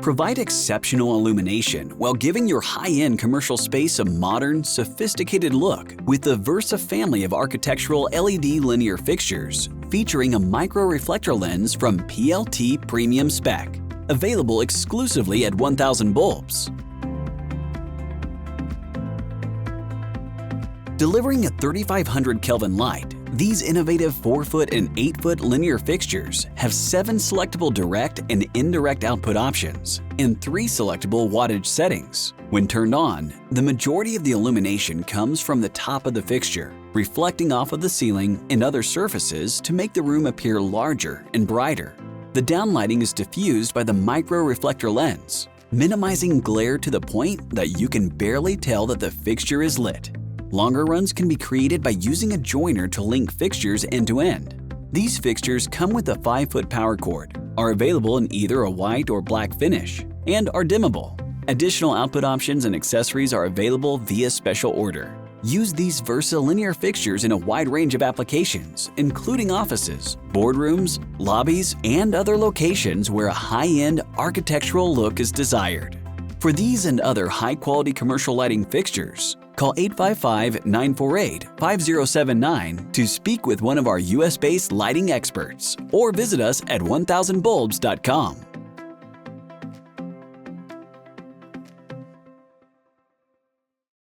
Provide exceptional illumination while giving your high-end commercial space a modern, sophisticated look with the Versa family of architectural LED linear fixtures featuring a micro-reflector lens from PLT Premium Spec, available exclusively at 1000 Bulbs. Delivering a 3500 Kelvin light, these innovative 4-foot and 8-foot linear fixtures have 7 selectable direct and indirect output options and 3 selectable wattage settings. When turned on, the majority of the illumination comes from the top of the fixture, reflecting off of the ceiling and other surfaces to make the room appear larger and brighter. The downlighting is diffused by the micro-reflector lens, minimizing glare to the point that you can barely tell that the fixture is lit. Longer runs can be created by using a joiner to link fixtures end-to-end. These fixtures come with a 5-foot power cord, are available in either a white or black finish, and are dimmable. Additional output options and accessories are available via special order. Use these Versa linear fixtures in a wide range of applications, including offices, boardrooms, lobbies, and other locations where a high-end architectural look is desired. For these and other high-quality commercial lighting fixtures, call 855-948-5079 to speak with one of our US-based lighting experts or visit us at 1000bulbs.com.